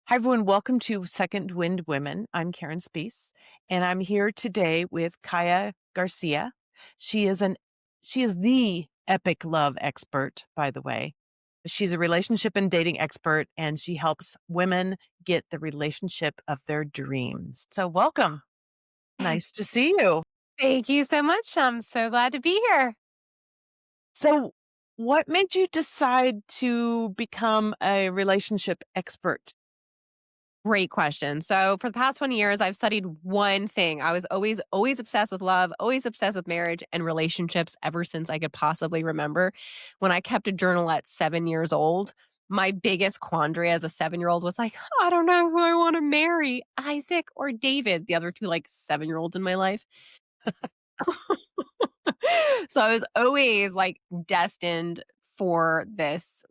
Hi, everyone. Welcome to Second Wind Women. I'm Karen Spece, and I'm here today with Kaia Garcia. She is an she is the epic love expert, by the way. She's a relationship and dating expert, and she helps women get the relationship of their dreams. So, welcome. Nice to see you. Thank you so much. I'm so glad to be here. So, what made you decide to become a relationship expert? Great question. So, for the past 20 years, I've studied one thing. I was always obsessed with love, always obsessed with marriage and relationships ever since I could possibly remember. When I kept a journal at 7 years old, my biggest quandary as a 7 year old was like, I don't know who I want to marry, Isaac or David, the other two like 7 year olds in my life. So I was always like destined for this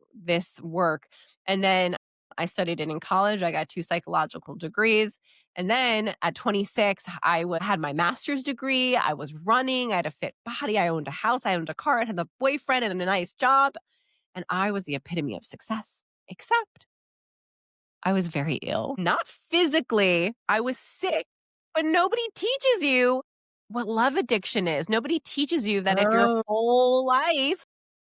work. And then I studied it in college. I got two psychological degrees. And then at 26, had my master's degree. I was running. I had a fit body. I owned a house. I owned a car. I had a boyfriend and a nice job. And I was the epitome of success, except I was very ill. Not physically, I was sick, but nobody teaches you what love addiction is. Nobody teaches you that if your Oh, whole life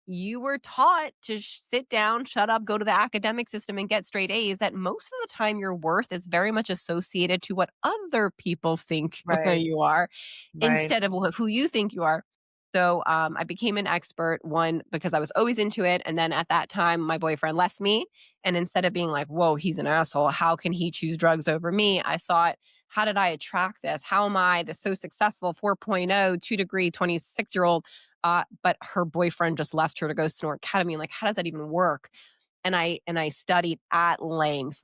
you were taught to sit down, shut up, go to the academic system and get straight A's, that most of the time your worth is very much associated to what other people think right, you are right. instead of who you think you are. So I became an expert, one, because I was always into it. And then at that time, my boyfriend left me. And instead of being like, whoa, he's an asshole, how can he choose drugs over me? I thought, how did I attract this? How am I the so successful 4.0, 2 degree, 26-year-old? But her boyfriend just left her to go snort ketamine. Like, how does that even work? And I studied at length.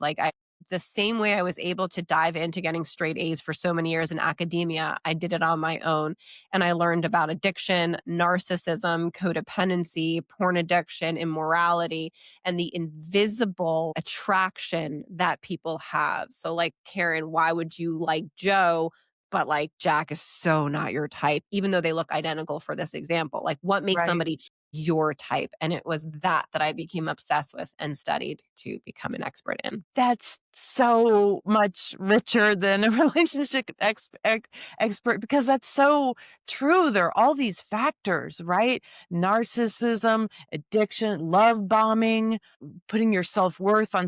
The same way I was able to dive into getting straight A's for so many years in academia, I did it on my own. And I learned about addiction, narcissism, codependency, porn addiction, immorality, and the invisible attraction that people have. So, like, Karen, why would you like Joe? But like Jack is so not your type, even though they look identical for this example. Like, what makes Right. somebody your type? And it was that I became obsessed with and studied to become an expert in. That's so much richer than a relationship expert because that's so true. There are all these factors, right? Narcissism, addiction, love bombing, putting your self-worth on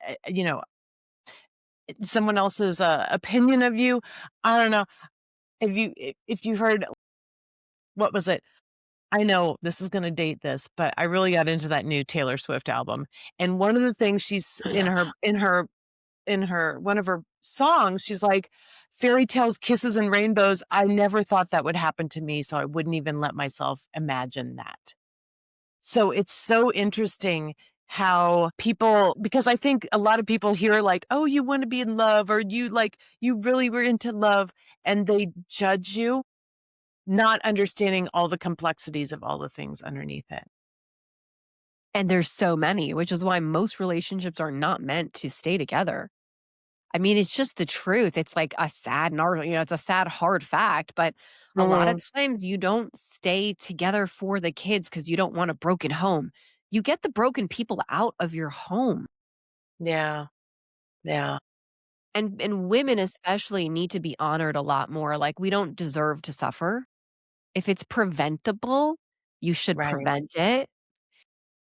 uh, you know, someone else's opinion of you. I don't know. If you heard, what was it? I know this is gonna date this, but I really got into that new Taylor Swift album, and one of the things she's in her one of her songs, she's like, "Fairy tales, kisses, and rainbows, I never thought that would happen to me, so I wouldn't even let myself imagine that." So it's so interesting how people, because I think a lot of people hear like, "Oh, you wanna be in love," or "You really were into love," and they judge you, not understanding all the complexities of all the things underneath it. And there's so many, which is why most relationships are not meant to stay together. I mean, it's just the truth. It's like a sad, it's a sad, hard fact. But a lot of Mhm. times you don't stay together for the kids because you don't want a broken home. You get the broken people out of your home. Yeah, yeah, And women especially need to be honored a lot more. Like, we don't deserve to suffer. If it's preventable, you should right, prevent it.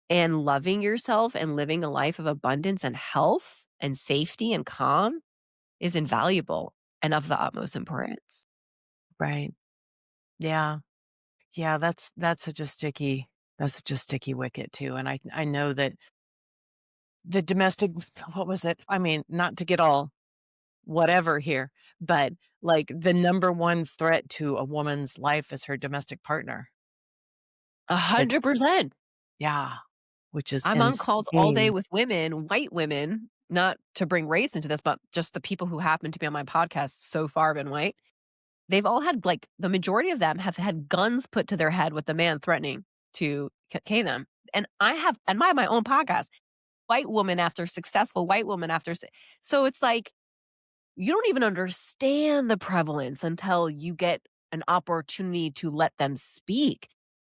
And loving yourself and living a life of abundance and health and safety and calm is invaluable and of the utmost importance. right. Yeah, yeah, that's such a sticky wicket too, and I know that the domestic what was it? I mean, not to get all whatever here, but, like, the number one threat to a woman's life is her domestic partner. It's 100%. yeah, which is I'm on calls all day insane. with women, white women, not to bring race into this, but just the people who happen to be on my podcast so far been white. They've all had, like, the majority of them have had guns put to their head with the man threatening to K them. And I have, and I have my own podcast, white woman after successful white woman after. So it's like, you don't even understand the prevalence until you get an opportunity to let them speak.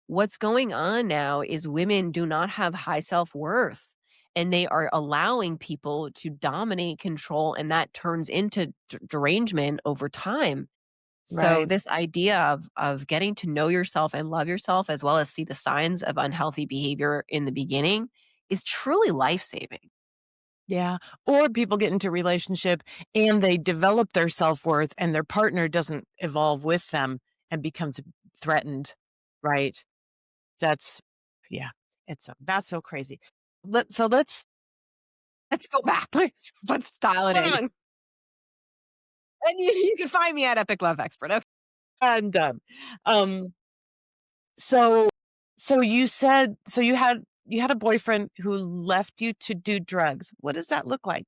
What's going on now is women do not have high self worth. and they are allowing people to dominate, control, and that turns into derangement over time. So Right. this idea of getting to know yourself and love yourself as well as see the signs of unhealthy behavior in the beginning is truly life-saving. Yeah. Or people get into a relationship and they develop their self-worth and their partner doesn't evolve with them and becomes threatened. Right. That's yeah. That's so crazy. Let's Let's go back. Let's dial it in. on. And you can find me at Epic Love Expert. Okay. I'm done. Um so you said you had a boyfriend who left you to do drugs. What does that look like?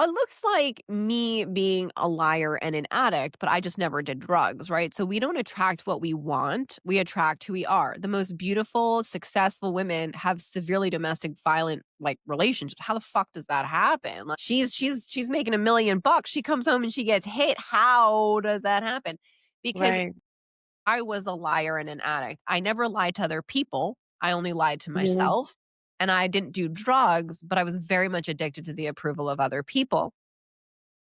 It looks like me being a liar and an addict, but I just never did drugs, right? So we don't attract what we want. We attract who we are. The most beautiful, successful women have severely domestic violent like relationships. How the fuck does that happen? Like she's making $1 million. She comes home and she gets hit. How does that happen? Because Right. I was a liar and an addict. I never lied to other people. I only lied to Mhm. myself. And I didn't do drugs, but I was very much addicted to the approval of other people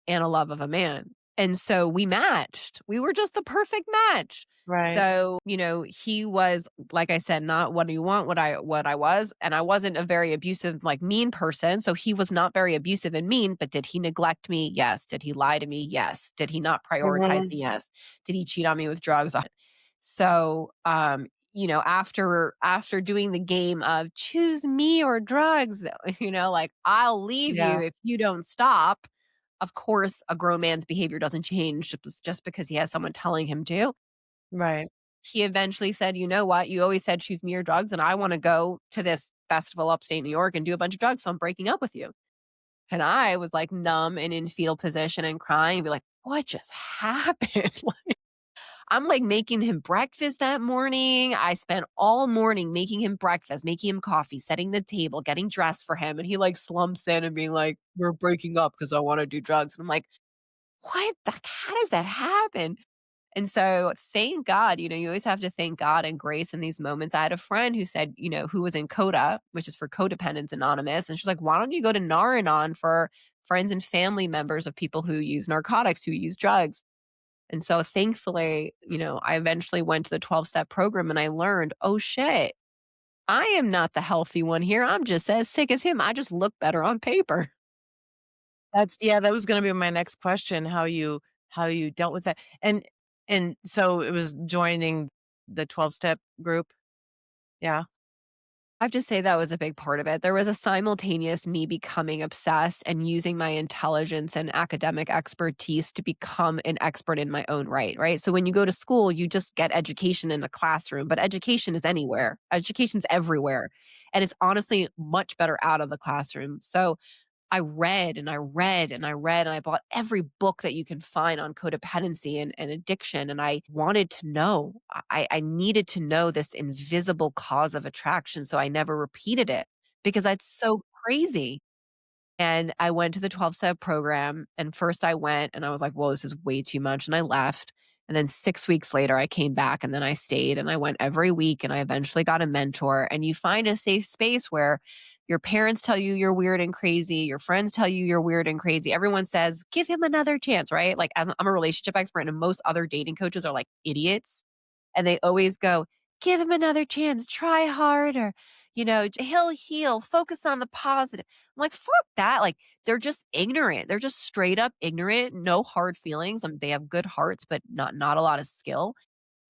and a love of a man. And so we matched. We were just the perfect match. Right. So, he was, like I said, not what you want, what I was. And I wasn't a very abusive, like mean person. So he was not very abusive and mean, but did he neglect me? Yes. Did he lie to me? Yes. Did he not prioritize Mhm. me? Yes. Did he cheat on me with drugs? So, after doing the game of choose me or drugs, like I'll leave you Yeah. if you don't stop. Of course, a grown man's behavior doesn't change just because he has someone telling him to. Right. He eventually said, "You know what? You always said choose me or drugs, and I want to go to this festival upstate New York and do a bunch of drugs, so I'm breaking up with you." And I was like numb and in fetal position and crying and be like, "What just happened?" I'm like making him breakfast that morning. I spent all morning making him breakfast, making him coffee, setting the table, getting dressed for him. And he like slumps in and being like, "We're breaking up because I want to do drugs." And I'm like, "What? How does that happen?" And so thank God, you always have to thank God and grace in these moments. I had a friend who said, who was in CODA, which is for Codependence Anonymous. And she's like, "Why don't you go to Nar-Anon for friends and family members of people who use narcotics, who use drugs?" And so thankfully, I eventually went to the 12-step program and I learned, oh shit, I am not the healthy one here. I'm just as sick as him. I just look better on paper. That was gonna be my next question, how you dealt with that. And so it was joining the 12-step group? Yeah. I have to say that was a big part of it. There was a simultaneous me becoming obsessed and using my intelligence and academic expertise to become an expert in my own right, right? So when you go to school, you just get education in a classroom, but education is anywhere. Education's everywhere. And it's honestly much better out of the classroom. So I read and I read and I read and I bought every book that you can find on codependency and addiction. And I wanted to know. I needed to know this invisible cause of attraction. So I never repeated it because that's so crazy. And I went to the 12-step program, and first I went and I was like, "Whoa, this is way too much," and I left. And then 6 weeks later, I came back and then I stayed and I went every week and I eventually got a mentor. And you find a safe space where your parents tell you you're weird and crazy, your friends tell you you're weird and crazy. Everyone says, "Give him another chance," right? Like, as I'm a relationship expert, and most other dating coaches are like idiots. And they always go, "Give him another chance, try harder, he'll heal, focus on the positive." I'm like, fuck that. Like, they're just ignorant. They're just straight up ignorant, no hard feelings. They have good hearts, but not a lot of skill.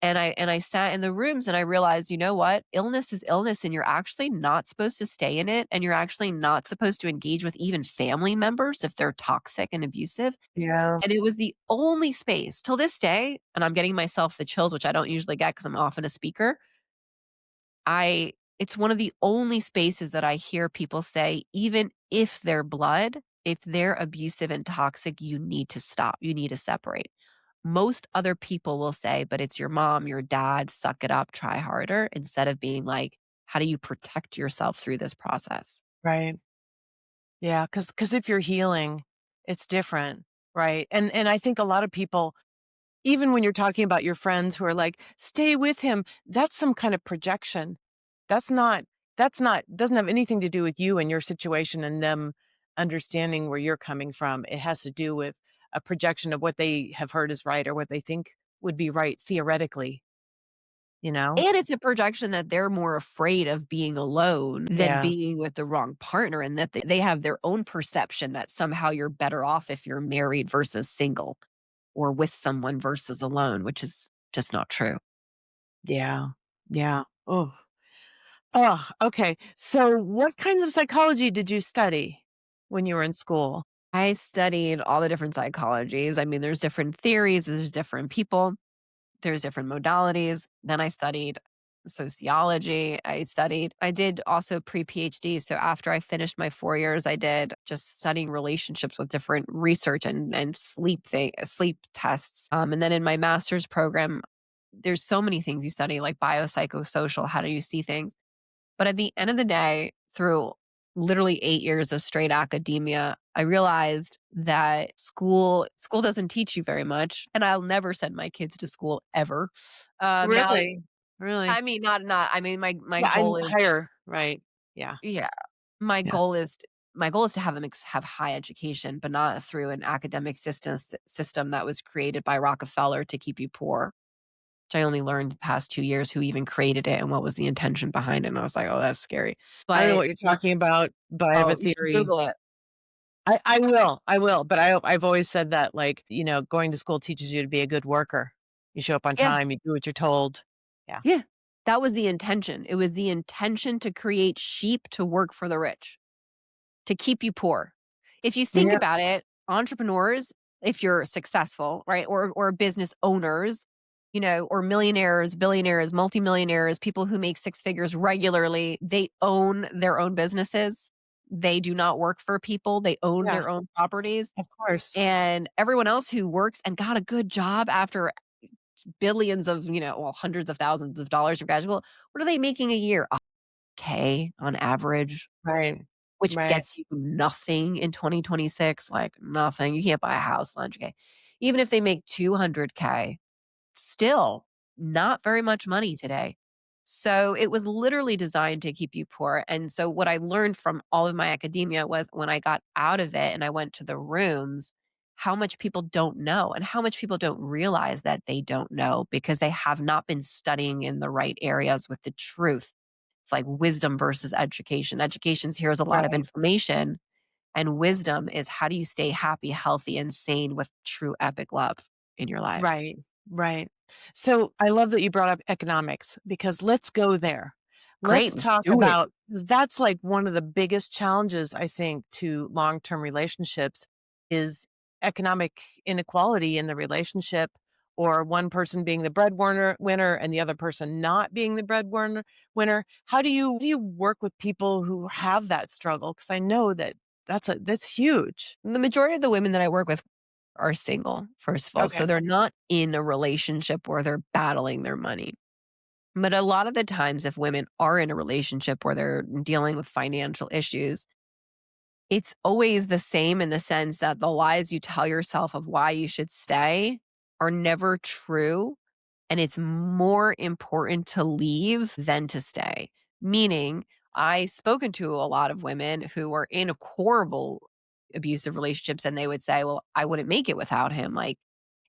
And I sat in the rooms and I realized, you know what? Illness is illness, and you're actually not supposed to stay in it. And you're actually not supposed to engage with even family members if they're toxic and abusive. Yeah. And it was the only space till this day, and I'm getting myself the chills, which I don't usually get because I'm often a speaker. It's one of the only spaces that I hear people say, even if they're blood, if they're abusive and toxic, you need to stop. You need to separate. Most other people will say, but it's your mom, your dad, suck it up, try harder, instead of being like, how do you protect yourself through this process? Right. Yeah, because if you're healing, it's different, right? And I think a lot of people, even when you're talking about your friends who are like, "Stay with him," that's some kind of projection. That's not that's not doesn't have anything to do with you and your situation and them understanding where you're coming from. It has to do with a projection of what they have heard is right or what they think would be right theoretically, you know? And it's a projection that they're more afraid of being alone than Yeah. being with the wrong partner, and that they have their own perception that somehow you're better off if you're married versus single or with someone versus alone, which is just not true. Yeah. Yeah. Oh. Oh, okay. So what kinds of psychology did you study when you were in school? I studied all the different psychologies. I mean, there's different theories, there's different people, there's different modalities. Then I studied sociology. I did also pre PhD. So after I finished my 4 years, I did just studying relationships with different research and sleep tests. And then in my master's program, there's so many things you study, like biopsychosocial. How do you see things? But at the end of the day, through literally 8 years of straight academia, I realized that school doesn't teach you very much, and I'll never send my kids to school ever. Now, Really? Really? I mean, not. I mean, my Yeah, goal I'm is, higher, right. Yeah. yeah, my Yeah. goal is my goal is to have them have high education, but not through an academic system that was created by Rockefeller to keep you poor. Which I only learned the past 2 years who even created it and what was the intention behind it. And I was like, oh, that's scary. I don't know But what you're talking about, but I have a oh, you should theory. Google it. I will, but I've always said that, like, going to school teaches you to be a good worker. You show up on Yeah. time, you do what you're told. Yeah. Yeah. That was the intention. It was the intention to create sheep to work for the rich, to keep you poor. If you think Yeah. about it, entrepreneurs, if you're successful, right, or business owners, or millionaires, billionaires, multimillionaires, people who make six figures regularly, they own their own businesses. They do not work for people. They own Yeah, their own properties. of course. And everyone else who works and got a good job after billions of, well, hundreds of thousands of dollars of graduate, what are they making a year? Okay, on average, Right. which Right. gets you nothing in 2026, like nothing. You can't buy a house, lunch, okay. Even if they make 200K, still not very much money today. So it was literally designed to keep you poor. And so what I learned from all of my academia was when I got out of it and I went to the rooms, how much people don't know and how much people don't realize that they don't know because they have not been studying in the right areas with the truth. It's like wisdom versus education. Education's here's a lot of Right. information, and wisdom is how do you stay happy, healthy, and sane with true epic love in your life. Right, right. So I love that you brought up economics because let's go there. Great, Let's let's talk do it. about 'cause that's like one of the biggest challenges I think to long-term relationships is economic inequality in the relationship or one person being the breadwinner winner and the other person not being the breadwinner. How do you work with people who have that struggle? Because I know that that's huge. The majority of the women that I work with are single, first of all. So Okay. they're not in a relationship where they're battling their money. But a lot of the times, if women are in a relationship where they're dealing with financial issues, it's always the same in the sense that the lies you tell yourself of why you should stay are never true. And it's more important to leave than to stay. Meaning, I've spoken to a lot of women who are in horrible abusive relationships and they would say, well, I wouldn't make it without him. Like,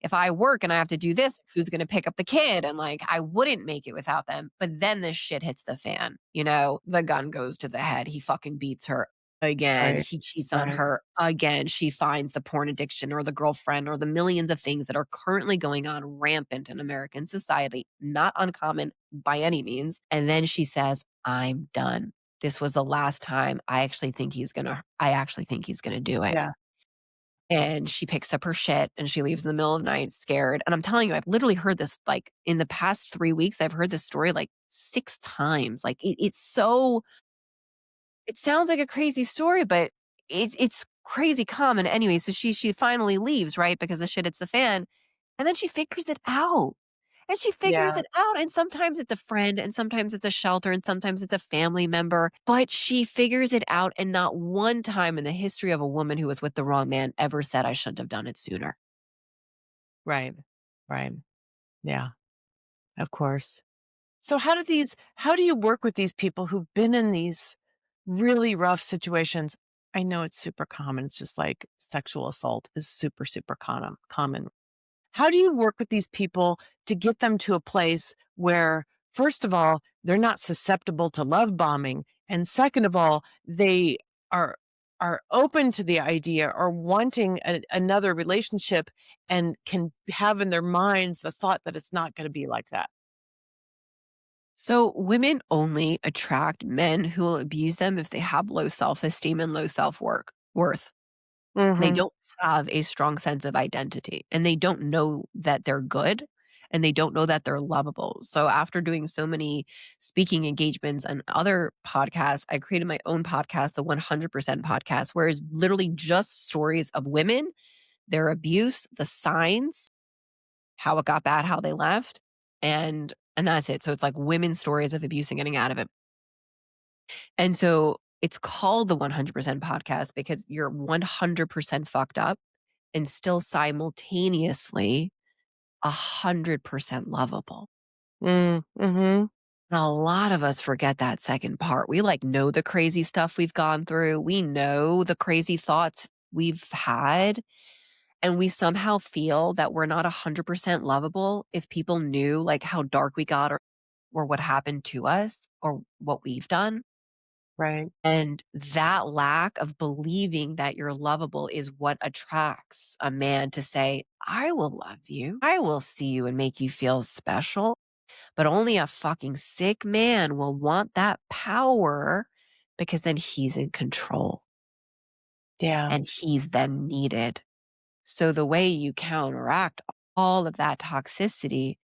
if I work and I have to do this, who's going to pick up the kid? And like, I wouldn't make it without them. But then this shit hits the fan. The gun goes to the head. He fucking beats her again. Right. He cheats on Right. her again. She finds the porn addiction or the girlfriend or the millions of things that are currently going on rampant in American society, not uncommon by any means. And then she says, I'm done. This was the last time. I actually think he's going to do it. Yeah. And she picks up her shit and she leaves in the middle of the night scared. And I'm telling you, I've literally heard this like in the past 3 weeks, I've heard this story like 6 times. Like it sounds like a crazy story, but it's crazy common anyway. So she finally leaves, right? Because the shit hits the fan. And then she figures it out. And she figures Yeah. it out. And sometimes it's a friend, and sometimes it's a shelter, and sometimes it's a family member. But she figures it out. And not one time in the history of a woman who was with the wrong man ever said, I shouldn't have done it sooner. Right. Right. Yeah. Of course. So how do you work with these people who've been in these really rough situations? I know it's super common. It's just like sexual assault is super, super common. How do you work with these people to get them to a place where, first of all, they're not susceptible to love bombing, and second of all, they are are open to the idea or wanting another relationship and can have in their minds the thought that it's not going to be like that? So, women only attract men who will abuse them if they have low self esteem and low worth. They Mhm. don't have a strong sense of identity and they don't know that they're good and they don't know that they're lovable. So, after doing so many speaking engagements and other podcasts, I created my own podcast, the 100% podcast, where it's literally just stories of women, their abuse, the signs, how it got bad, how they left, and that's it. So it's like women's stories of abuse and getting out of it. And so it's called the 100% podcast because you're 100% fucked up and still simultaneously 100% lovable. Mhm. And a lot of us forget that second part. We like know the crazy stuff we've gone through. We know the crazy thoughts we've had. And we somehow feel that we're not 100% lovable if people knew like how dark we got or what happened to us or what we've done. Right. And that lack of believing that you're lovable is what attracts a man to say, I will love you. I will see you and make you feel special. But only a fucking sick man will want that power because then he's in control Yeah. and he's then needed. So the way you counteract all of that toxicity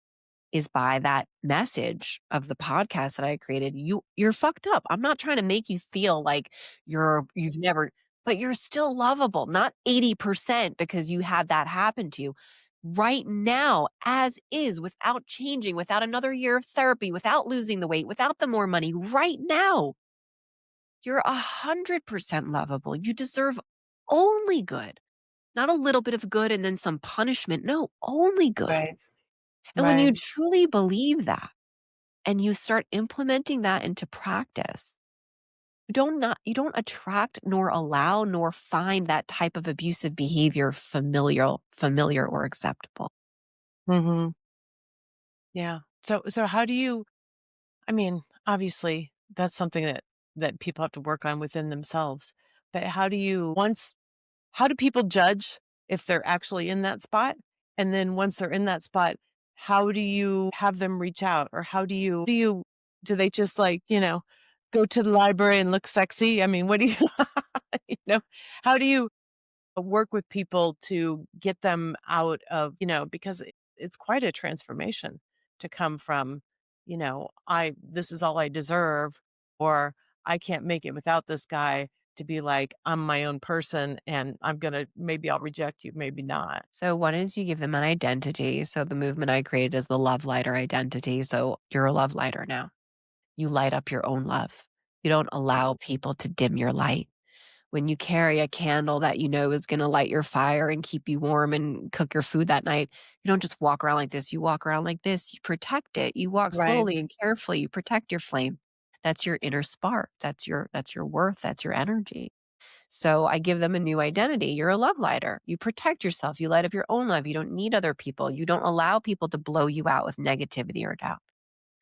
is by that message of the podcast that I created. You're fucked up. I'm not trying to make you feel like you've never but you're still lovable, not 80% because you had that happen to you. Right now, as is, without changing, without another year of therapy, without losing the weight, without the more money, right now, you're 100% lovable. You deserve only good. Not a little bit of good and then some punishment. No, only good. Right. And when Right. you truly believe that and you start implementing that into practice, you don't attract nor allow nor find that type of abusive behavior familiar or acceptable. Mhm. Yeah. So how do you I mean, obviously, that's something that people have to work on within themselves. But how do people judge if they're actually in that spot? And then once they're in that spot, how do you have them reach out? Or do they just like, go to the library and look sexy? I mean, what do you you know, how do you work with people to get them out of, because it's quite a transformation to come from, I this is all I deserve, or I can't make it without this guy, to be like, I'm my own person and maybe I'll reject you, maybe not. So one is you give them an identity. So the movement I created is the love lighter identity. So you're a love lighter now. You light up your own love. You don't allow people to dim your light. When you carry a candle that you know is going to light your fire and keep you warm and cook your food that night, you don't just walk around like this. You walk around like this. You protect it. You walk Right. slowly and carefully. You protect your flame. That's your inner spark. That's your worth. That's your energy. So I give them a new identity. You're a love lighter. You protect yourself. You light up your own love. You don't need other people. You don't allow people to blow you out with negativity or doubt.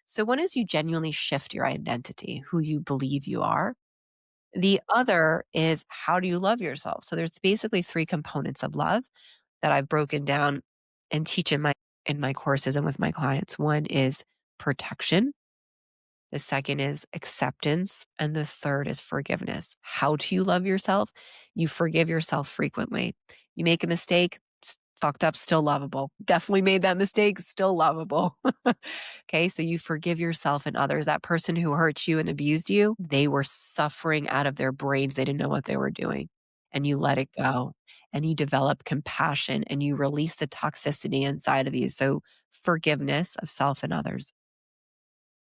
So one is you genuinely shift your identity, who you believe you are. The other is how do you love yourself? So there's basically three components of love that I've broken down and teach in my courses and with my clients. One is protection. The second is acceptance. And the third is forgiveness. How do you love yourself? You forgive yourself frequently. You make a mistake, fucked up, still lovable. Definitely made that mistake, still lovable. Okay. So you forgive yourself and others. That person who hurt you and abused you, they were suffering out of their brains. They didn't know what they were doing. And you let it go and you develop compassion and you release the toxicity inside of you. So forgiveness of self and others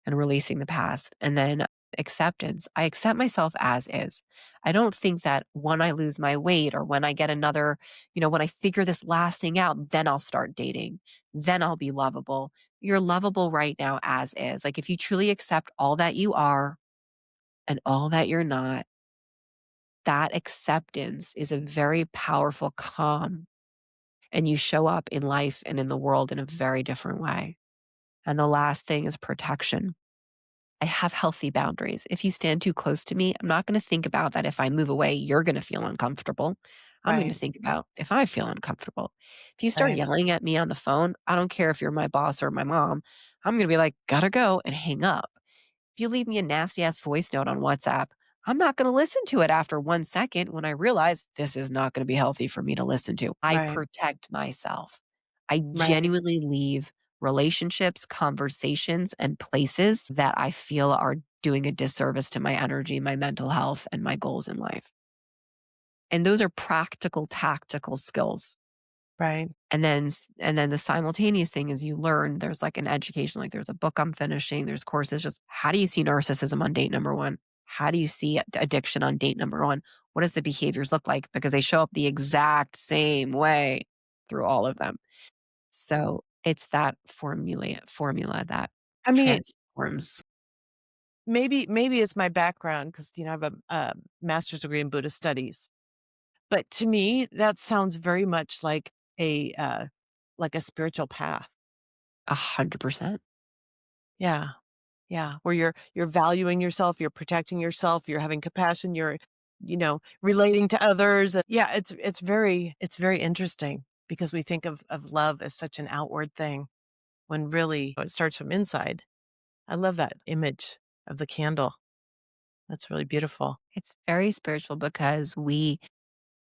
and releasing the past. And then acceptance. I accept myself as is. I don't think that when I lose my weight or when I get another, when I figure this last thing out, then I'll start dating. Then I'll be lovable. you're lovable right now as is. Like if you truly accept all that you are and all that you're not, that acceptance is a very powerful calm, and you show up in life and in the world in a very different way. And the last thing is protection. I have healthy boundaries. If you stand too close to me, I'm not going to think about that if I move away, you're going to feel uncomfortable. I'm going to Right, think about if I feel uncomfortable. If you start right, yelling at me on the phone, I don't care if you're my boss or my mom, I'm going to be like, gotta go and hang up. If you leave me a nasty ass voice note on WhatsApp, I'm not going to listen to it after 1 second when I realize this is not going to be healthy for me to listen to. I right, protect myself. I right. genuinely leave relationships, conversations, and places that I feel are doing a disservice to my energy, my mental health, and my goals in life. And those are practical, tactical skills. Right. And then the simultaneous thing is you learn there's like an education, like there's a book I'm finishing, there's courses, just how do you see narcissism on date number 1? How do you see addiction on date number 1? What does the behaviors look like? Because they show up the exact same way through all of them. So it's that formula that I mean, transforms. maybe it's my background because I have a master's degree in Buddhist studies. But to me, that sounds very much like a spiritual path. 100%. Yeah. Yeah, where you're valuing yourself, you're protecting yourself, you're having compassion, you're relating to others. Yeah, it's very interesting because we think of love as such an outward thing when really it starts from inside. I love that image of the candle. That's really beautiful. It's very spiritual because we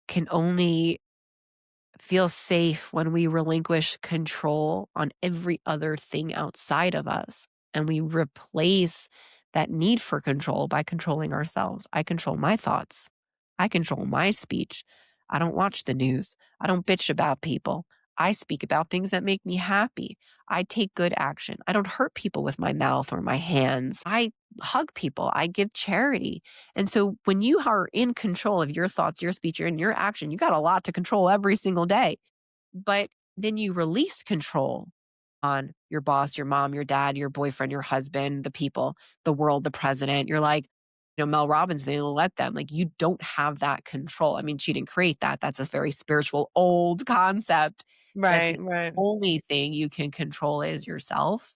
can only feel safe when we relinquish control on every other thing outside of us and we replace that need for control by controlling ourselves. I control my thoughts. I control my speech. I don't watch the news. I don't bitch about people. I speak about things that make me happy. I take good action. I don't hurt people with my mouth or my hands. I hug people. I give charity. And so when you are in control of your thoughts, your speech, and your action, you got a lot to control every single day. But then you release control on your boss, your mom, your dad, your boyfriend, your husband, the people, the world, the president. You're like, Mel Robbins, they let them. Like, you don't have that control. I mean, she didn't create that. That's a very spiritual, old concept that Right, the right. only thing you can control is yourself.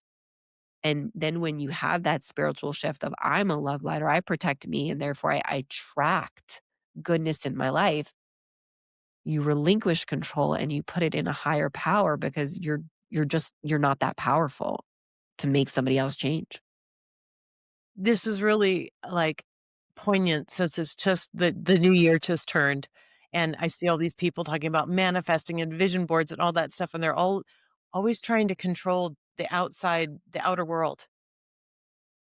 And then when you have that spiritual shift of I'm a love lighter, I protect me, and therefore I attract goodness in my life, you relinquish control and you put it in a higher power because you're not that powerful to make somebody else change. This is really, like, poignant since it's just the new year just turned, and I see all these people talking about manifesting and vision boards and all that stuff, and they're all always trying to control the outer world,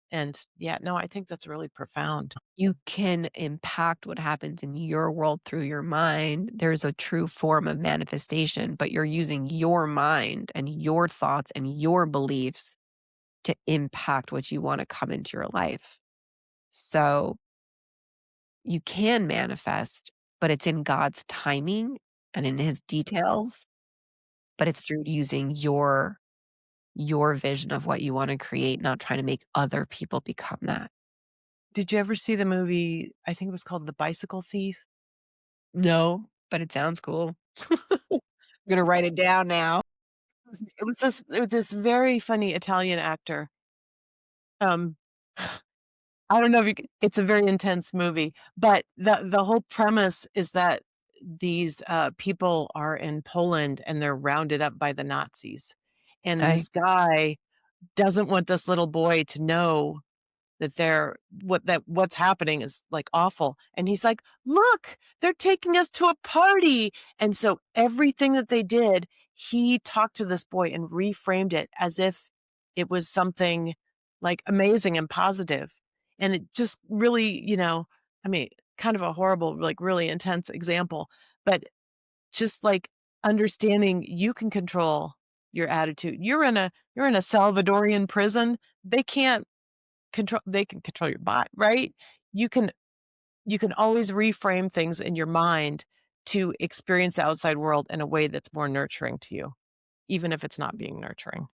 and yeah, no, I think that's really profound. You can impact what happens in your world through your mind. There's a true form of manifestation, but you're using your mind and your thoughts and your beliefs to impact what you want to come into your life. So you can manifest, but it's in God's timing and in his details, but it's through using your vision of what you want to create, not trying to make other people become that. Did you ever see the movie, I think it was called The Bicycle Thief? No, but it sounds cool. I'm gonna write it down now. It was this very funny Italian actor, um I don't know if you c it's a very intense movie, but the whole premise is that these, people are in Poland and they're rounded up by the Nazis, and Okay. this guy doesn't want this little boy to know that what's happening is, like, awful, and he's like, "Look, they're taking us to a party," and so everything that they did, he talked to this boy and reframed it as if it was something, like, amazing and positive, and it just really, I mean, kind of a horrible, like, really intense example, but just, like, understanding you can control your attitude. You're in a Salvadorian prison, they can control your body, right? You can you can always reframe things in your mind to experience the outside world in a way that's more nurturing to you, even if it's not being nurturing.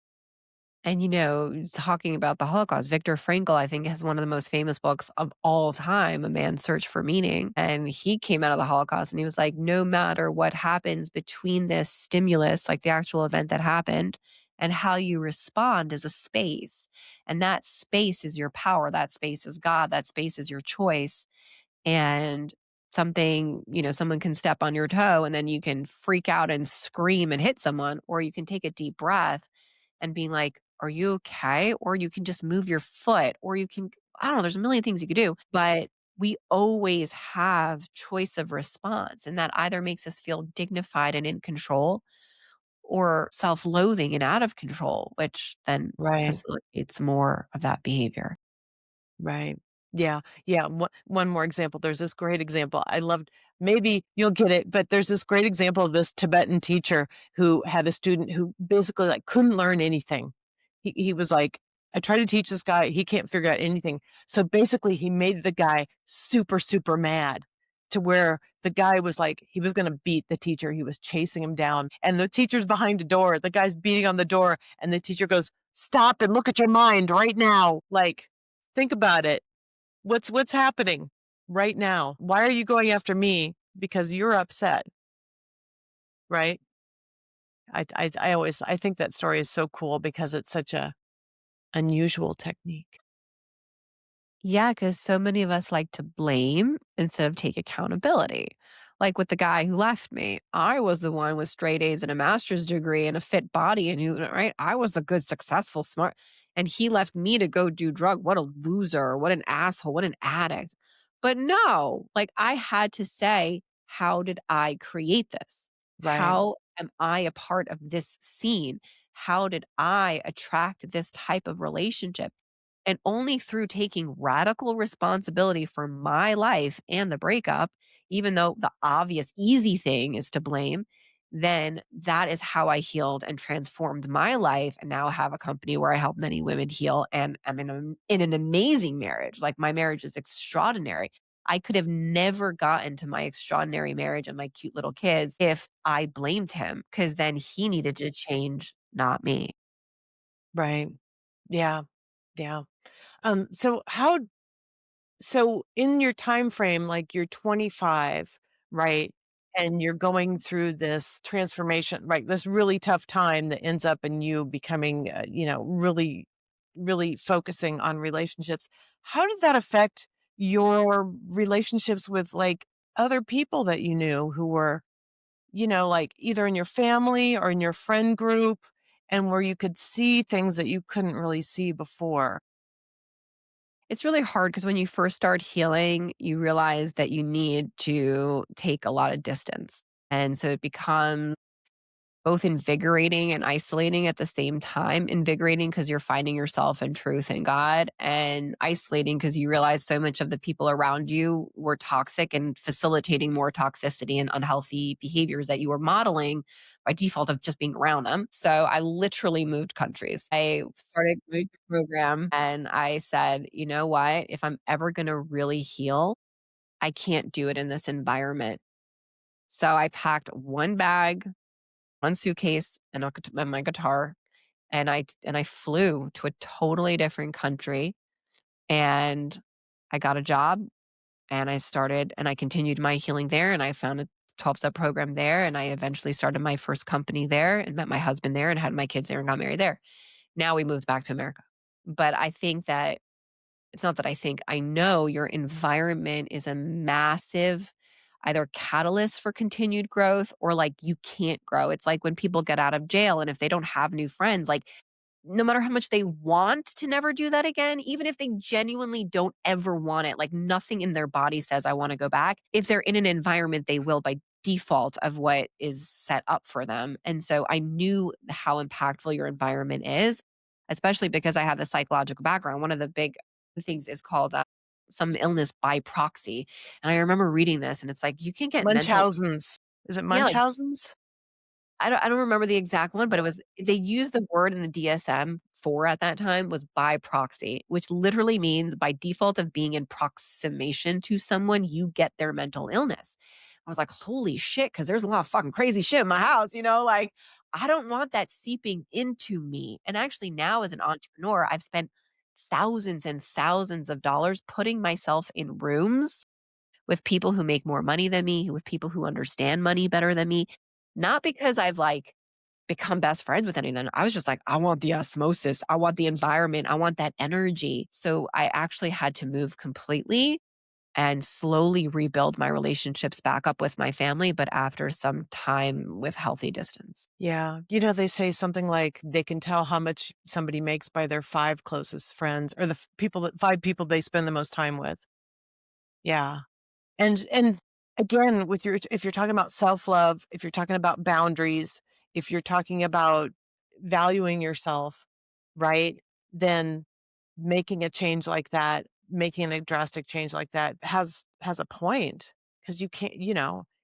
And, talking about the Holocaust, Viktor Frankl, I think, has one of the most famous books of all time, A Man's Search for Meaning. And he came out of the Holocaust and he was like, no matter what happens between this stimulus, like the actual event that happened, and how you respond is a space. And that space is your power. That space is God. That space is your choice. And someone can step on your toe and then you can freak out and scream and hit someone, or you can take a deep breath and being like, "Are you okay?" Or you can just move your foot, or you can, I don't know, there's a million things you could do, but we always have choice of response. And that either makes us feel dignified and in control or self loathing and out of control, which then Right. facilitates more of that behavior. Right. Yeah. Yeah. One more example. There's this great example. I loved, maybe you'll get it, but there's this great example of this Tibetan teacher who had a student who basically like couldn't learn anything. He was like, I try to teach this guy, he can't figure out anything. So basically he made the guy super, super mad to where the guy was like, he was going to beat the teacher. He was chasing him down and the teacher's behind a door. The guy's beating on the door and the teacher goes, stop and look at your mind right now. Like, think about it. What's happening right now? Why are you going after me? Because you're upset, right? I think that story is so cool because it's such a unusual technique. Yeah, because so many of us like to blame instead of take accountability. Like with the guy who left me, I was the one with straight A's and a master's degree and a fit body, and who, right? I was the good, successful, smart, and he left me to go do drug. What a loser! What an asshole! What an addict! But no, like I had to say, how did I create this? Right, How am I a part of this scene? How did I attract this type of relationship? And only through taking radical responsibility for my life and the breakup, even though the obvious easy thing is to blame, then that is how I healed and transformed my life and now have a company where I help many women heal and I'm in an amazing marriage. Like my marriage is extraordinary. I could have never gotten to my extraordinary marriage and my cute little kids if I blamed him because then he needed to change, not me. right. Yeah, yeah. So so in your time frame, like you're 25, right? And you're going through this transformation, right? This really tough time that ends up in you becoming, really, really focusing on relationships. How did that affect your relationships with like other people that you knew who were, like either in your family or in your friend group and where you could see things that you couldn't really see before? It's really hard because when you first start healing, you realize that you need to take a lot of distance. And so it becomes both invigorating and isolating at the same time. Invigorating because you're finding yourself and truth in God, and isolating because you realize so much of the people around you were toxic and facilitating more toxicity and unhealthy behaviors that you were modeling by default of just being around them. So I literally moved countries. I started moving program and I said, you know what? If I'm ever going to really heal, I can't do it in this environment. So I packed one bag, one suitcase, and my guitar, and I flew to a totally different country, and I got a job, and I continued my healing there, and I found a 12-step program there, and I eventually started my first company there and met my husband there and had my kids there and got married there. Now we moved back to America. But I think that it's not that I think, I know your environment is a massive either catalyst for continued growth or like you can't grow. It's like when people get out of jail and if they don't have new friends, like no matter how much they want to never do that again, even if they genuinely don't ever want it, like nothing in their body says, I want to go back. If they're in an environment, they will by default of what is set up for them. And so I knew how impactful your environment is, especially because I have the psychological background. One of the big things is called some illness by proxy. And I remember reading this and it's like, you can get mental. Munchausen's. Is it Yeah, like Munchausen's? I don't remember the exact one, but it was they used the word in the DSM-4 at that time was by proxy, which literally means by default of being in proximation to someone, you get their mental illness. I was like, "Holy shit," because there's a lot of fucking crazy shit in my house, like I don't want that seeping into me. And actually, now as an entrepreneur, I've spent thousands and thousands of dollars putting myself in rooms with people who make more money than me, with people who understand money better than me, not because I've like become best friends with any of them. I was just like, I want the osmosis. I want the environment. I want that energy. So I actually had to move completely and slowly rebuild my relationships back up with my family, but after some time with healthy distance. Yeah. They say something like they can tell how much somebody makes by their 5 closest friends or the people that 5 people they spend the most time with. Yeah. And again, with your if you're talking about self-love, if you're talking about boundaries, if you're talking about valuing yourself, right? Then making a change like that, making a drastic change like that has a point because you can't,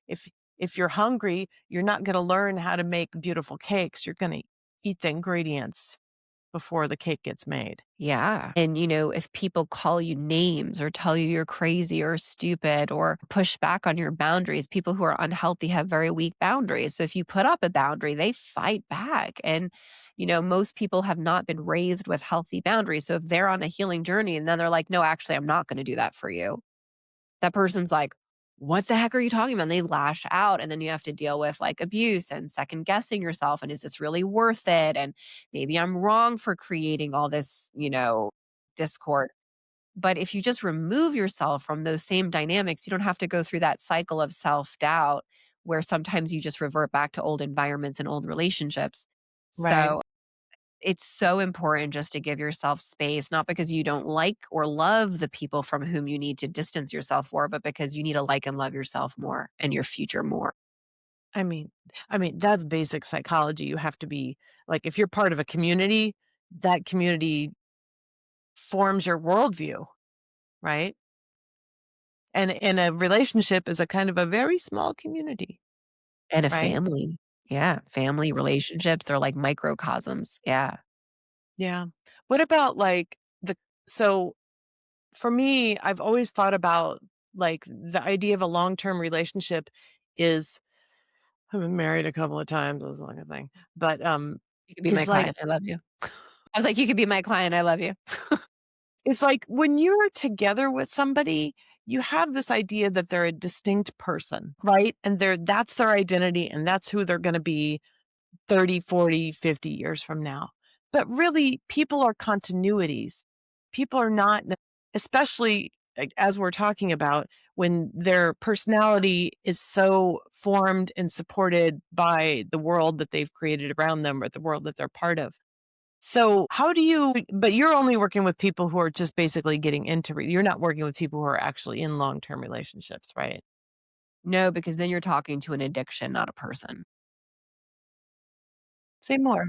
if you're hungry, you're not going to learn how to make beautiful cakes. You're going to eat the ingredients before the cake gets made. Yeah. And, if people call you names or tell you you're crazy or stupid or push back on your boundaries, people who are unhealthy have very weak boundaries. So if you put up a boundary, they fight back. And, most people have not been raised with healthy boundaries. So if they're on a healing journey and then they're like, no, actually, I'm not going to do that for you, that person's like, what the heck are you talking about? And they lash out. And then you have to deal with like abuse and second guessing yourself. And is this really worth it? And maybe I'm wrong for creating all this, discord. But if you just remove yourself from those same dynamics, you don't have to go through that cycle of self doubt where sometimes you just revert back to old environments and old relationships. Right. So it's so important just to give yourself space, not because you don't like or love the people from whom you need to distance yourself for, but because you need to like and love yourself more and your future more. I mean that's basic psychology. You have to be like if you're part of a community, that community forms your worldview, right? And a relationship is a kind of a very small community, And a right? family. Yeah. Family relationships, they're like microcosms. Yeah. Yeah. What about like the so for me, I've always thought about like the idea of a long-term relationship is I've been married a couple of times, it was like a thing. But You could be my is like client. I love you. I was like, you could be my client. I love you. it's like when you're together with somebody, you have this idea that they're a distinct person, right? And that's their identity and that's who they're going to be 30, 40, 50 years from now. But really, people are continuities. People are not, especially like, as we're talking about, when their personality is so formed and supported by the world that they've created around them or the world that they're part of. So, how do you, but you're only working with people who are just basically getting into, you're not working with people who are actually in long term relationships, right? No, because then you're talking to an addiction, not a person. Say more.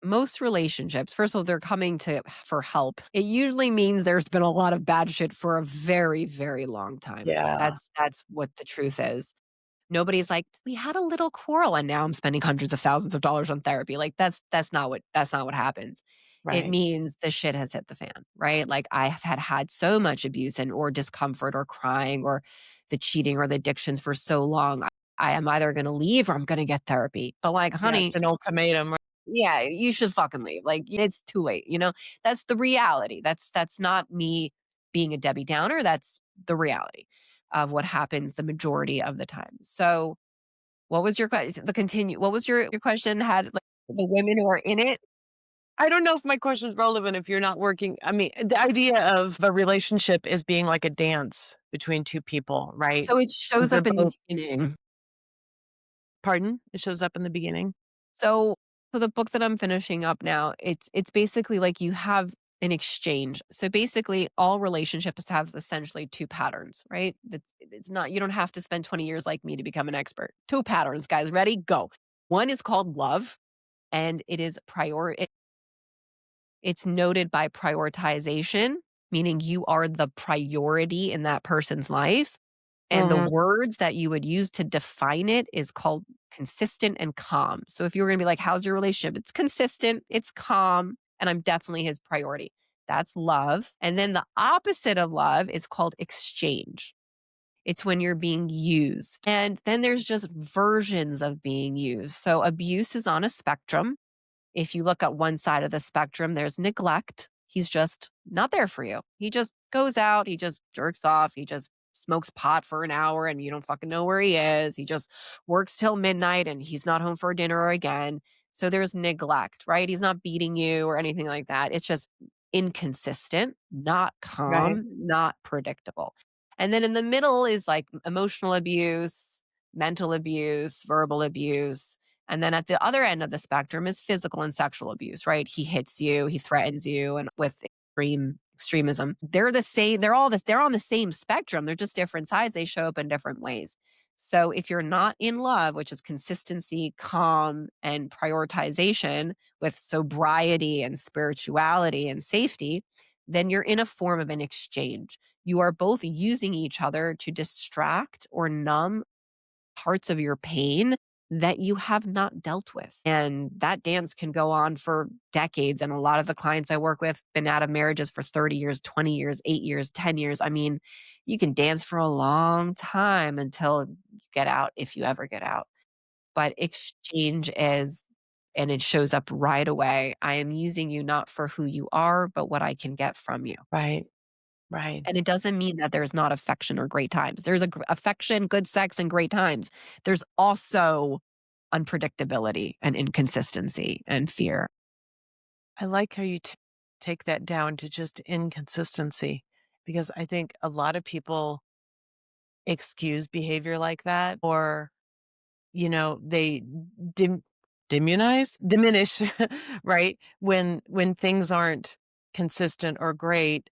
Most relationships, first of all, they're coming to for help. It usually means there's been a lot of bad shit for a very, very long time. Yeah. That's what the truth is. Nobody's like, we had a little quarrel and now I'm spending hundreds of thousands of dollars on therapy. Like that's not what happens. It Right. means the shit has hit the fan, right? Like I have had so much abuse and or discomfort or crying or the cheating or the addictions for so long. I am either going to leave or I'm going to get therapy. But like, Yeah. It's honey, an ultimatum. yeah, you should fucking leave. Like it's too late. That's the reality. That's not me being a Debbie Downer. That's the reality of what happens the majority of the time. So what was your question? What was your question? Had like the women who are in it? I don't know if my question is relevant if you're not working. I mean, the idea of a relationship is being like a dance between 2 people, right? So it And shows they're up in the both beginning. pardon? It shows up in the beginning? So so the book that I'm finishing up now, it's basically like you have an exchange. So basically all relationships have essentially two patterns, right? It's not you don't have to spend 20 years like me to become an expert. Two patterns, guys. Ready? Go. One is called love and it is it's noted by prioritization, meaning you are the priority in that person's life. And the Mhm. words that you would use to define it is called consistent and calm. So if you were gonna be like, how's your relationship? It's consistent, it's calm, and I'm definitely his priority. That's love. And then the opposite of love is called exchange. It's when you're being used. And then there's just versions of being used. So abuse is on a spectrum. If you look at one side of the spectrum, there's neglect. He's just not there for you. He just goes out, he just jerks off, he just smokes pot for an hour and you don't fucking know where he is. He just works till midnight and he's not home for dinner again. So there's neglect, right? He's not beating you or anything like that. It's just inconsistent, not Right. calm, not predictable. And then in the middle is like emotional abuse, mental abuse, verbal abuse, and then at the other end of the spectrum is physical and sexual abuse, right? He hits you, he threatens you, and with extremism. They're the same, they're on the same spectrum. They're just different sides. They show up in different ways. So if you're not in love, which is consistency, calm, and prioritization with sobriety and spirituality and safety, then you're in a form of an exchange. You are both using each other to distract or numb parts of your pain that you have not dealt with. And that dance can go on for decades. And a lot of the clients I work with been out of marriages for 30 years, 20 years, 8 years, 10 years. I mean, you can dance for a long time until you get out, if you ever get out. But exchange is, and it shows up right away. I am using you not for who you are, but what I can get from you. Right. Right. And it doesn't mean that there's not affection or great times. There's affection, good sex, and great times. There's also unpredictability and inconsistency and fear. I like how you take that down to just inconsistency because I think a lot of people excuse behavior like that or, they dim diminish, right? When things aren't consistent or great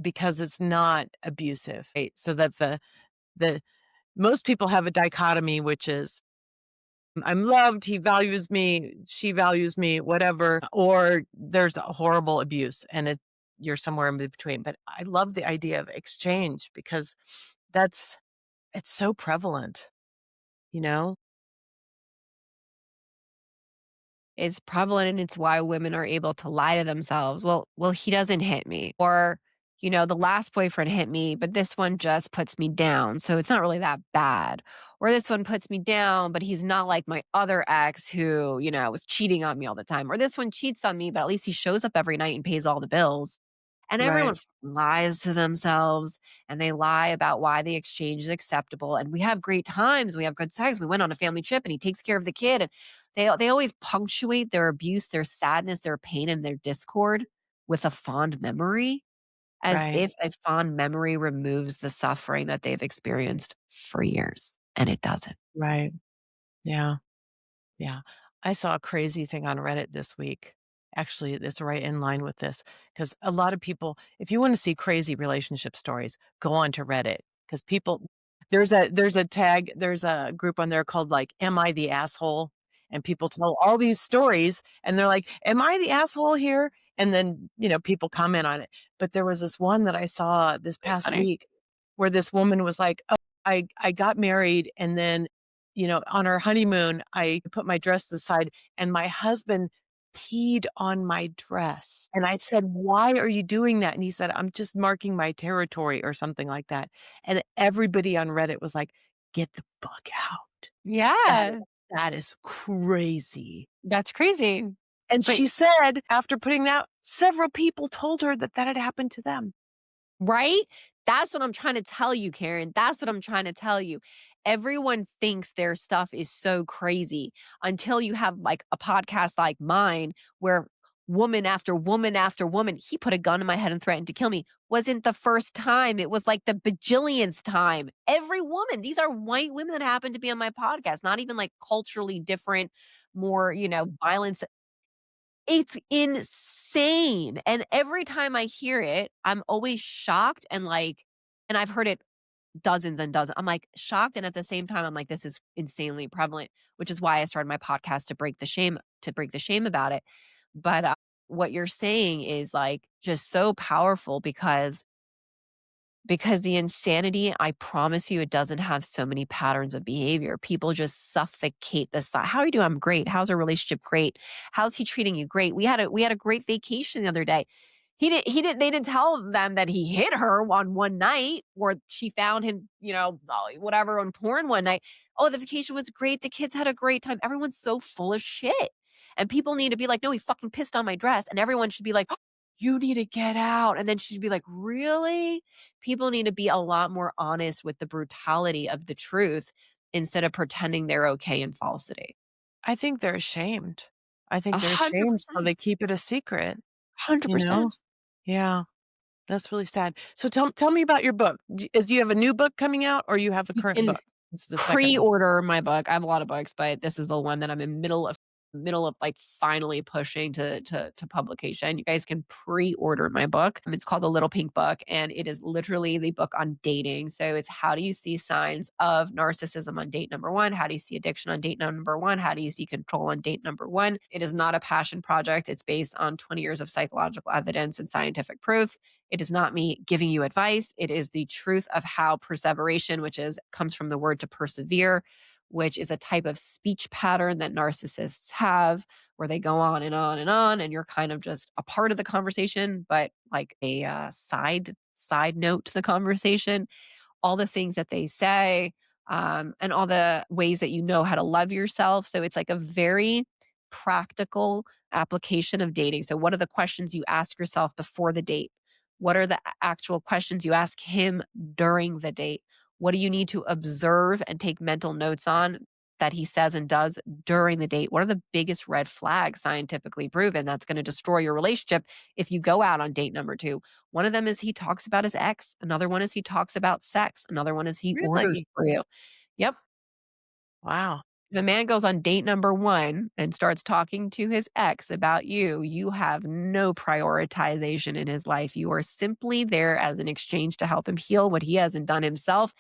because it's not abusive, right? So that the most people have a dichotomy, which is I'm loved, he values me, she values me, whatever, or there's a horrible abuse and you're somewhere in between. But I love the idea of exchange because that's it's so prevalent, you know? It's prevalent and it's why women are able to lie to themselves. Well, he doesn't hit me. Or, the last boyfriend hit me, but this one just puts me down. So it's not really that bad. Or this one puts me down, but he's not like my other ex who, was cheating on me all the time. Or this one cheats on me, but at least he shows up every night and pays all the bills. And everyone Right, lies to themselves and they lie about why the exchange is acceptable. And we have great times. We have good sex. We went on a family trip and he takes care of the kid. And they always punctuate their abuse, their sadness, their pain, and their discord with a fond memory, as right, if a fond memory removes the suffering that they've experienced for years. And it doesn't. right. Yeah. Yeah. I saw a crazy thing on Reddit this week. Actually, it's right in line with this because a lot of people, if you want to see crazy relationship stories, go on to Reddit because there's a group on there called like Am I the Asshole? And people tell all these stories and they're like, Am I the asshole here? And then, people comment on it. But there was this one that I saw this Very past funny. week where this woman was like, Oh, I got married and then on our honeymoon, I put my dress to the side and my husband peed on my dress. And I said, "Why are you doing that?" And he said, "I'm just marking my territory," or something like that. And everybody on Reddit was like, "Get the fuck out. That is Yeah, that is crazy." that's crazy. And But she said after putting that several people told her that that had happened to them. right? That's what I'm trying to tell you, Karen. That's what I'm trying to tell you. Everyone thinks their stuff is so crazy until you have like a podcast like mine where woman after woman after woman, he put a gun in my head and threatened to kill me. Wasn't the first time. It was like the bajillionth time. Every woman, these are white women that happen to be on my podcast, not even like culturally different, more, violence. It's insane, and every time I hear it, I'm always shocked and I've heard it dozens and dozens. I'm, like, shocked, and at the same time, I'm like, "This is insanely prevalent," which is why I started my podcast to break the shame about it. But, what you're saying is, like, just so powerful because the insanity, I promise you, it doesn't have so many patterns of behavior. People just suffocate the si "How are you doing?" "I'm great." "How's our relationship?" "Great." "How's he treating you?" "Great." We had a great vacation the other day." They didn't tell them that he hit her on one night or she found him, whatever on porn one night. Oh, the vacation was great. The kids had a great time. Everyone's so full of shit. And people need to be like, "No, he fucking pissed on my dress." And everyone should be like, "Oh, you need to get out." And then she'd be like, "Really?" People need to be a lot more honest with the brutality of the truth instead of pretending they're okay in falsity. I think they're ashamed. I think they're ashamed, so 100%. they keep it a secret, you know? 100%. Yeah, that's really sad. So tell me about your book. Do you have a new book coming out or you have a You current can book? This is the second one. pre-order my book. I have a lot of books, but this is the one that I'm in middle of like finally pushing to publication. You guys can pre-order my book. It's called The Little Pink Book and it is literally the book on dating. So it's how do you see signs of narcissism on date number 1? How do you see addiction on date number 1? How do you see control on date number 1? It is not a passion project. It's based on 20 years of psychological evidence and scientific proof. It is not me giving you advice. It is the truth of how perseveration, which is comes from the word to persevere, which is a type of speech pattern that narcissists have where they go on and on and on and you're kind of just a part of the conversation but like a side note to the conversation, all the things that they say, and all the ways that you know how to love yourself. So it's like a very practical application of dating. So, what are the questions you ask yourself before the date? What are the actual questions you ask him during the date? What do you need to observe and take mental notes on that he says and does during the date? What are the biggest red flags scientifically proven that's going to destroy your relationship if you go out on date number 2? One of them is he talks about his ex. Another one is he talks about sex. Another one is he orders Really? for you. Yep. Wow. If a man goes on date number 1 and starts talking to his ex about you, you have no prioritization in his life. You are simply there as an exchange to help him heal what he hasn't done himself.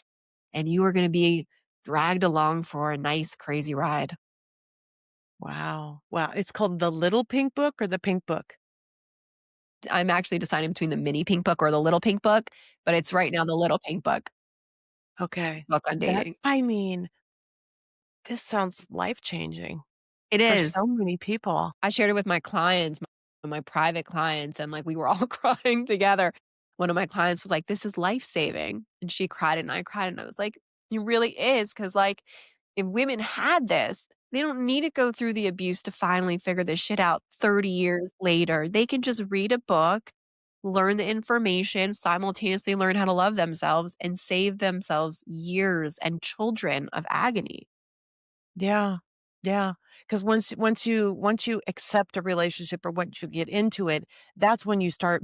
And you are going to be dragged along for a nice, crazy ride. Wow. Wow. It's called The Little Pink Book or The Pink Book? I'm actually deciding between the mini pink book or the little pink book, but it's right now the little pink book, Okay. book on dating. I mean, this sounds life-changing It for is. so many people. I shared it with my clients, my private clients, and, like, we were all crying together. One of my clients was like, "This is life-saving," and she cried and I cried, and I was like, "It really is, because like, if women had this, they don't need to go through the abuse to finally figure this shit out 30 years later. They can just read a book, learn the information, simultaneously learn how to love themselves, and save themselves years and children of agony." Yeah. Yeah. Because once you accept a relationship or once you get into it, that's when you start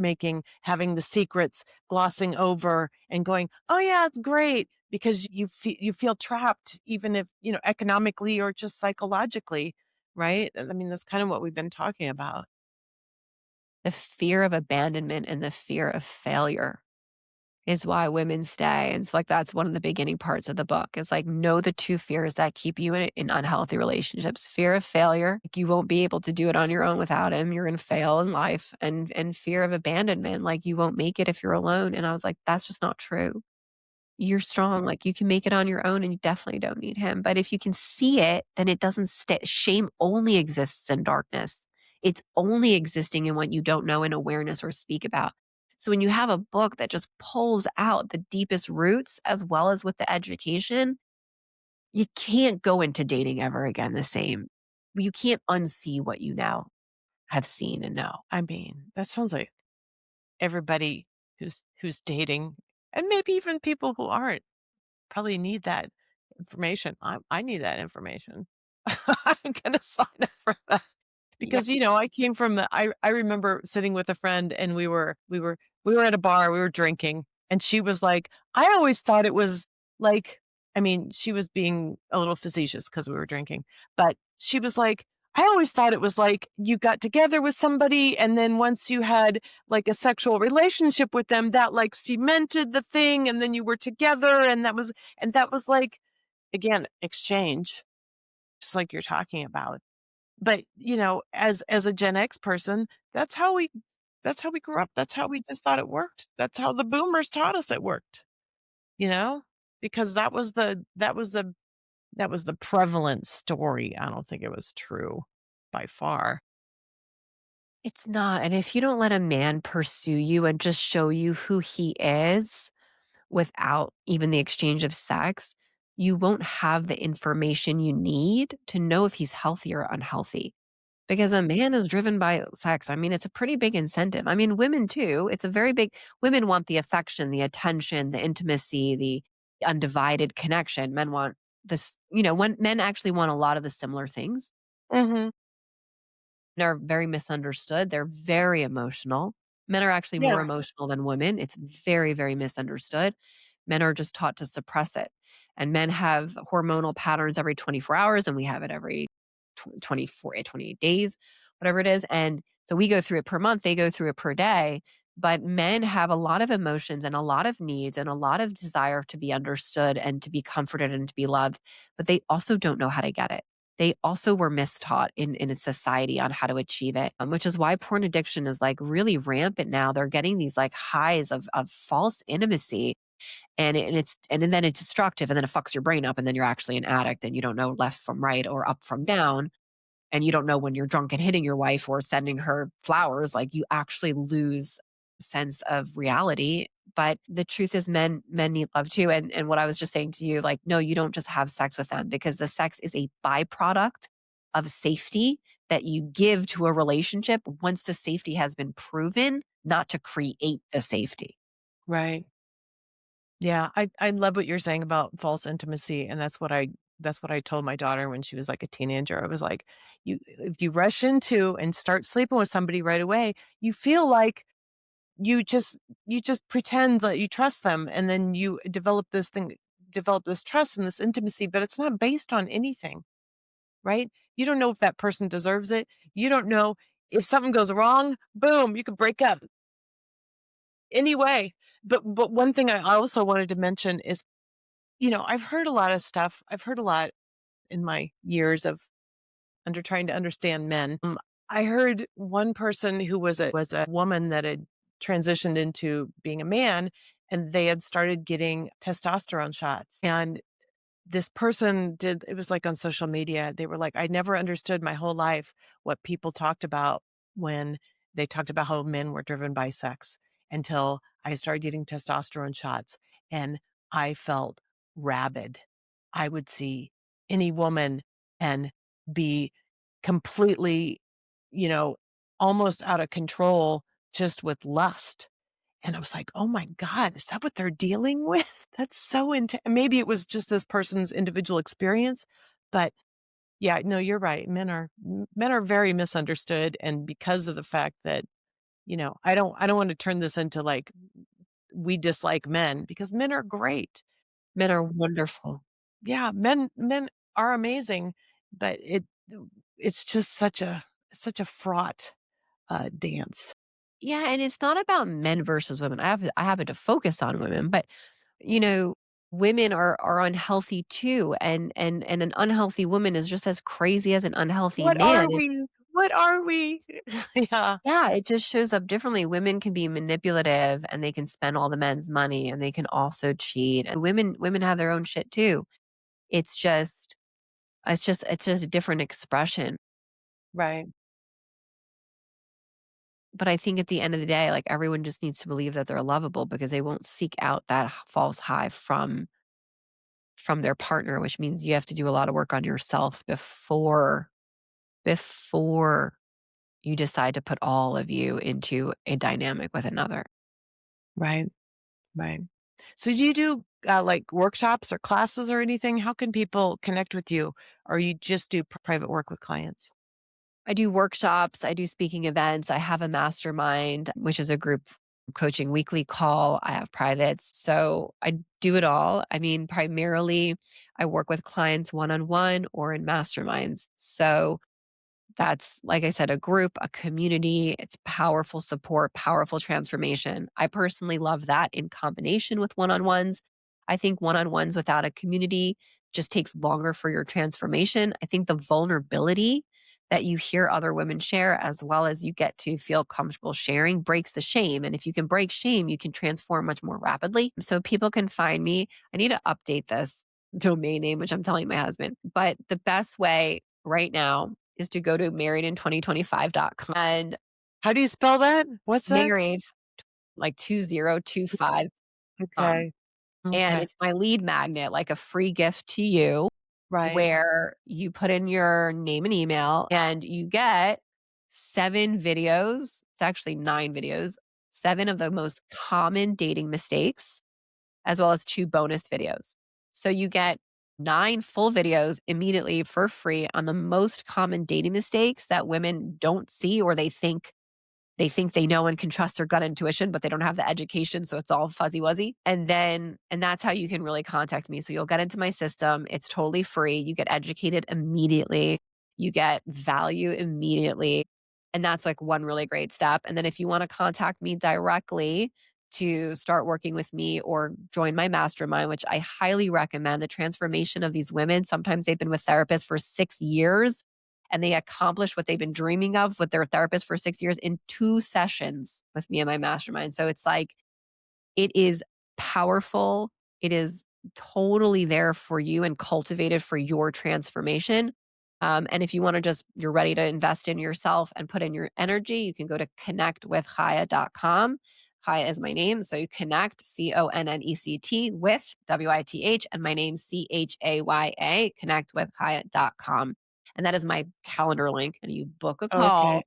having the secrets, glossing over and going, "Oh, yeah, it's great," because you feel trapped even if, economically or just psychologically, right? I mean, that's kind of what we've been talking about. The fear of abandonment and the fear of failure is why women stay, and it's like that's one of the beginning parts of the book, is like, know the 2 fears that keep you in unhealthy relationships. Fear of failure, like, you won't be able to do it on your own without him, you're gonna fail in life, and fear of abandonment, like, you won't make it if you're alone, and I was like, "That's just not true. You're strong, like, you can make it on your own, and you definitely don't need him, but if you can see it, then it doesn't stay. Shame only exists in darkness. It's only existing in what you don't know in awareness or speak about. So when you have a book that just pulls out the deepest roots as well as with the education, you can't go into dating ever again the same. You can't unsee what you now have seen and know. I mean, that sounds like everybody who's dating and maybe even people who aren't probably need that information. I need that information. I'm gonna sign up for that. Yeah. Because, I came from I remember sitting with a friend and we were at a bar, we were drinking, and she was like, "I always thought it was like," I mean, she was being a little facetious because we were drinking, but she was like, "I always thought it was like you got together with somebody, and then once you had, like, a sexual relationship with them, that, like, cemented the thing, and then you were together, and that was like, again, exchange, just like you're talking about." But, as a Gen X person, that's how we grew up. That's how we just thought it worked. That's how the boomers taught us it worked, you know? Because that was the prevalent story. I don't think it was true by far. It's not, and if you don't let a man pursue you and just show you who he is without even the exchange of sex, you won't have the information you need to know if he's healthy or unhealthy. Because a man is driven by sex. I mean, it's a pretty big incentive. I mean, women too. It's a very big women want the affection, the attention, the intimacy, the undivided connection. Men want this, when men actually want a lot of the similar things. Mhm. They're very misunderstood. They're very emotional. Men are actually more Yeah. emotional than women. It's very, very misunderstood. Men are just taught to suppress it. And men have hormonal patterns every 24 hours, and we have it every 24, 28 days, whatever it is. And so we go through it per month, they go through it per day. But men have a lot of emotions and a lot of needs and a lot of desire to be understood and to be comforted and to be loved, but they also don't know how to get it. They also were mistaught in a society on how to achieve it, which is why porn addiction is like really rampant now. They're getting these like highs of false intimacy, and then it's destructive, and then it fucks your brain up, and then you're actually an addict, and you don't know left from right or up from down, and you don't know when you're drunk and hitting your wife or sending her flowers, like you actually lose sense of reality. But the truth is men need love too. And what I was just saying to you, like, no, you don't just have sex with them because the sex is a byproduct of safety that you give to a relationship once the safety has been proven, not to create the safety. Right. Yeah, I love what you're saying about false intimacy, and that's what I told my daughter when she was, like, a teenager. I was like, "You if you rush into and start sleeping with somebody right away, you feel like you just you just pretend that you trust them, and then you develop this trust and this intimacy, but it's not based on anything, right? You don't know if that person deserves it. You don't know if something goes wrong, boom, you could break up anyway. But one thing I also wanted to mention is, I've heard a lot of stuff. I've heard a lot in my years of trying to understand men. I heard one person who was a woman that had transitioned into being a man, and they had started getting testosterone shots. And this person did it was like on social media. They were like, I never understood my whole life what people talked about when they talked about how men were driven by sex until I started getting testosterone shots and I felt rabid. I would see any woman and be completely, you know, almost out of control just with lust. And I was like, "Oh my god, is that what they're dealing with?" That's so maybe it was just this person's individual experience, but yeah, no, you're right. Men are very misunderstood, and because of the fact that, I don't wanna turn this into, like, we dislike men because men are great. Men are wonderful. Yeah, men are amazing, but it's just such a fraught, dance. Yeah, and it's not about men versus women. I happen to focus on women, but you know, women are unhealthy too, and an unhealthy woman is just as crazy as an unhealthy What man. are we? What are we? Yeah, Yeah, it just shows up differently. Women can be manipulative and they can spend all the men's money and they can also cheat. And women have their own shit too. It's just it's just a different expression. right, But I think at the end of the day, like everyone just needs to believe that they're lovable because they won't seek out that false high from their partner, which means you have to do a lot of work on yourself before you decide to put all of you into a dynamic with another. right, right. So do you do, like, workshops or classes or anything? How can people connect with you, or you just do private work with clients? I do workshops, I do speaking events, I have a mastermind, which is a group coaching weekly call. I have privates. So I do it all. I mean, primarily I work with clients one on one or in masterminds. So that's, like I said, a group, a community. It's powerful support, powerful transformation. I personally love that in combination with one on ones. I think one on ones without a community just takes longer for your transformation. I think the vulnerability that you hear other women share, as well as you get to feel comfortable sharing, breaks the shame. And if you can break shame, you can transform much more rapidly. So people can find me. I need to update this domain name, which I'm telling my husband. But the best way right now is to go to marriedin2025.com. And How do you spell that? What's that? Married, like 2025. Um, Okay. and Okay. it's my lead magnet, like a free gift to you Right. where you put in your name and email and you get 7 videos. It's actually 9 videos, 7 of the most common dating mistakes, as well as 2 bonus videos. So you get 9 full videos immediately for free on the most common dating mistakes that women don't see or they think they know and can trust their gut intuition, but they don't have the education, so it's all fuzzy wuzzy. And that's how you can really contact me. So you'll get into my system. It's totally free. You get educated immediately. You get value immediately. And that's like one really great step. And then if you want to contact me directly to start working with me or join my mastermind, which I highly recommend, the transformation of these women. Sometimes they've been with therapists for 6 years and they accomplish what they've been dreaming of with their therapist for 6 years in 2 sessions with me and my mastermind. So it's like, it is powerful. It is totally there for you and cultivated for your transformation. And if you want to you're ready to invest in yourself and put in your energy, you can go to connectwithchaya.com. Chaya is my name. So you connect, CONNECT with WITH, and my name, CHAYA, connectwithchaya.com. And that is my calendar link. And you book a Okay. call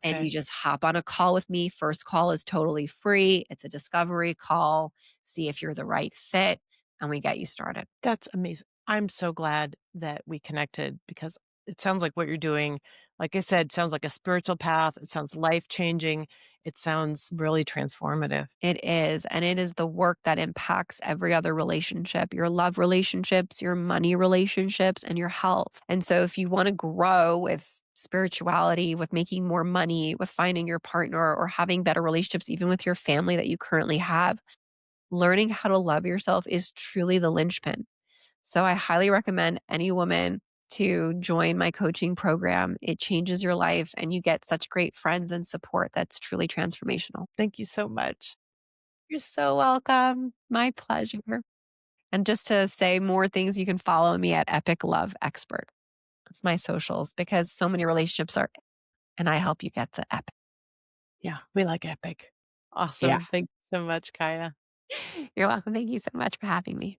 and you Okay. just hop on a call with me. First call is totally free. It's a discovery call. See if you're the right fit, and we get you started. That's amazing. I'm so glad that we connected because it sounds like what you're doing, like I said, sounds like a spiritual path. It sounds life-changing. It sounds really transformative. It is, and it is the work that impacts every other relationship, your love relationships, your money relationships, and your health. And so if you want to grow with spirituality, with making more money, with finding your partner or having better relationships even with your family that you currently have, learning how to love yourself is truly the linchpin. So I highly recommend any woman to join my coaching program. It changes your life and you get such great friends and support that's truly transformational. Thank you so much. You're so welcome. My pleasure. And just to say more things, you can follow me at Epic Love Expert. That's my socials because so many relationships are, and I help you get the epic. Yeah, we like epic. Yeah. Awesome. Thank you so much, Kaya. You're welcome. Thank you so much for having me.